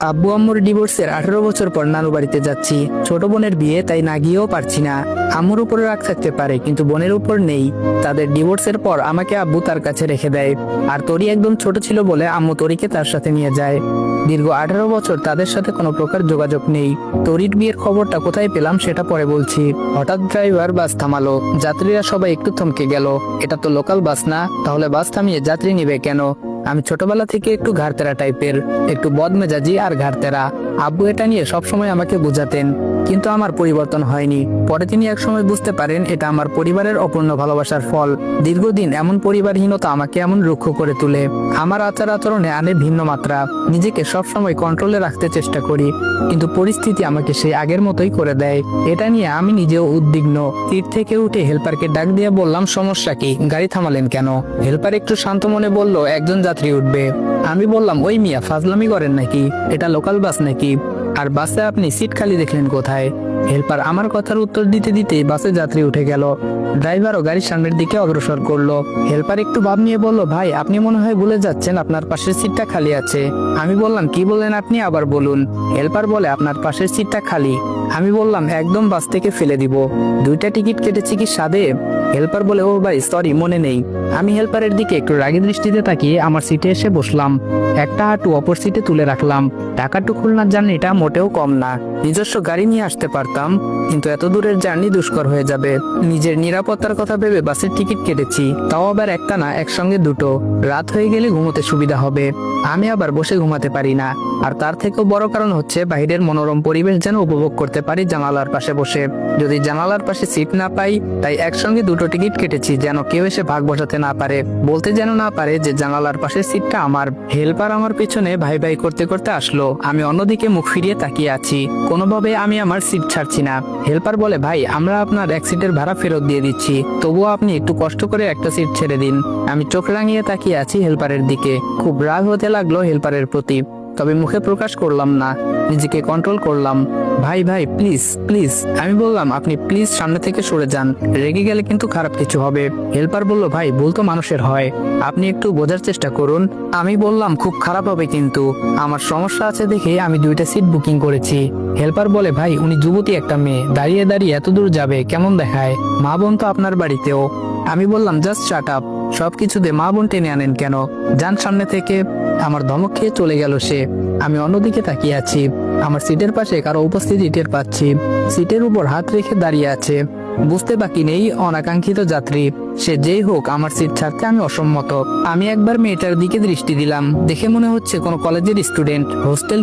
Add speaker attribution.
Speaker 1: আব্বু আম্মুর ডিভোর্সের 18 বছর পর নানু বাড়িতে যাচ্ছি। ছোট বোনের বিয়ে, তাই না গিয়েও পারছি না। আম্মুর উপরে রাগ থাকতে পারে, কিন্তু বোনের উপর নেই। তাদের ডিভোর্সের পর আমাকে আব্বু তার কাছে রেখে দেয়। আর তরি একদম ছোট ছিল বলে আম্মু তরিকে তার সাথে নিয়ে যায়। দীর্ঘ 18 বছর তাদের সাথে কোনো প্রকার যোগাযোগ নেই। তরির বিয়ের খবরটা কোথায় পেলাম সেটা পরে বলছি। হঠাৎ ড্রাইভার বাস থামালো। যাত্রীরা সবাই একটু থমকে গেল। এটা তো লোকাল বাস না, তাহলে বাস থামিয়ে যাত্রী নিবে কেন? আমি ছোটবেলা থেকে একটু ঘাড়তেরা টাইপের, একটু বদমেজাজি আর ঘাড়তেরা। আব্বু এটা নিয়ে সবসময় আমাকে বোঝাতেন, কিন্তু আমার পরিবর্তন হয়নি। পরে তিনি একসময় বুঝতে পারেন এটা আমার পরিবারের অপূর্ণ ভালোবাসার ফল। দীর্ঘদিন এমন পরিবারহীনতা আমাকে এমন রুক্ষ করে তোলে। আমার আচার আচরণে আনে ভিন্ন মাত্রা। নিজেকে সবসময় কন্ট্রোলে রাখতে চেষ্টা করি, কিন্তু পরিস্থিতি আমাকে সেই আগের মতোই করে দেয়। এটা নিয়ে আমি নিজেও উদ্বিগ্ন। সিট থেকে উঠে হেল্পারকে ডাক দিয়ে বললাম, সমস্যা কি? গাড়ি থামালেন কেন? হেল্পার একটু শান্ত মনে বলল, একজন যাত্রী উঠবে। আমি বললাম, ওই মিয়া ফাজলামি করেন নাকি? এটা লোকাল বাস নাকি? আর বাসে আপনি সিট খালি দেখলেন কোথায়? হেল্পার আমার কথার উত্তর দিতে দিতে বাসে যাত্রী উঠে গেল। ড্রাইভারও গাড়ির সামনের দিকে অগ্রসর করলো। হেল্পার একটু ভাব নিয়ে বলল, ভাই আপনি মনে হয় ভুলে যাচ্ছেন, আপনার পাশের সিটটা খালি আছে। আমি বললাম, কি বললেন আপনি? আবার বলুন। হেল্পার বলে, আপনার পাশের সিটটা খালি। আমি বললাম, একদম বাস থেকে ফেলে দিব। 2টা টিকিট কেটেছি কি সাদে? হেল্পার বলে, ও ভাই সরি, মনে নেই। আমি হেল্পারের দিকে একটু রাগী দৃষ্টিতে তাকিয়ে আমার সিটে এসে বসলাম। একটা হাঁটু অপর সিটে তুলে রাখলাম। ঢাকা টু খুলনার জার্নিটা মোটেও কম না। নিজস্ব গাড়ি নিয়ে আসতে পারতাম, কিন্তু এত দূরের জার্নি দুষ্কর হয়ে যাবে। নিজের নিরাপত্তার কথা ভেবে বাসের টিকিট কেটেছি, তাও আবার একটা না, একসঙ্গে দুটো। রাত হয়ে গেলে ঘুমোতে সুবিধা হবে। আমি আবার বসে ঘুমাতে পারি না। আর তার থেকেও বড় কারণ হচ্ছে বাইরের মনোরম পরিবেশ যেন উপভোগ করতে পারি জানালার পাশে বসে। যদি জানালার পাশে সিট না পাই, তাই একসঙ্গে দুটো টিকিট কেটেছি, যেন কেউ এসে ভাগ বসাতে না পারে, বলতে যেন না পারে যে জানালার পাশের সিটটা আমার। হেল্পার আমার পিছনে ভাই ভাই করতে করতে আসলো। আমি অন্যদিকে মুখ ফিরিয়ে তাকিয়ে আছি। কোনোভাবে আমি আমার সিট ছাড়ছি না। হেল্পার বলে, ভাই আমরা আপনার এক সিটের ভাড়া ফেরত দিয়ে দিচ্ছি, তবুও আপনি একটু কষ্ট করে একটা সিট ছেড়ে দিন। আমি চোখ রাঙিয়ে তাকিয়ে আছি হেল্পারের দিকে। খুব রাগ হতে লাগলো হেল্পারের প্রতি, তবে মুখে প্রকাশ করলাম না, নিজেকে কন্ট্রোল করলাম। ভাই ভাই প্লিজ প্লিজ। আমি বললাম, আপনি প্লিজ সামনে থেকে সরে যান, রেগে গেলে কিন্তু খারাপ কিছু হবে। হেল্পার বলল, ভাই ভুল তো মানুষের হয়, আপনি একটু বোঝার চেষ্টা করুন। আমি বললাম, খুব খারাপ হবে কিন্তু, আমার সমস্যা আছে দেখে আমি 2টা সিট বুকিং করেছি। হেল্পার বলে, ভাই উনি যুবতী একটা মেয়ে, দাঁড়িয়ে দাঁড়িয়ে এত দূর যাবে, কেমন দেখায়? মা বোন তো আপনার বাড়িতেও। আমি বললাম, জাস্ট শাট আপ, সবকিছুতে মা বোন টেনে আনেন কেন? যান সামনে থেকে। আমার ধমক খেয়ে চলে গেল সে। আমি অন্যদিকে তাকিয়ে আছি। আমার সিটের পাশে কারো উপস্থিতি টের পাচ্ছি। সিটের উপর হাত রেখে দাঁড়িয়ে আছে। বুঝতে বাকি নেই, অনাকাঙ্ক্ষিত যাত্রী। সে যেই হোক, আমার সিট ছাড়তে আমি অসম্মত। আমি একবার মেয়েটার দিকে দৃষ্টি দিলাম। দেখে মনে হচ্ছে কোনো কলেজের স্টুডেন্ট। হোস্টেল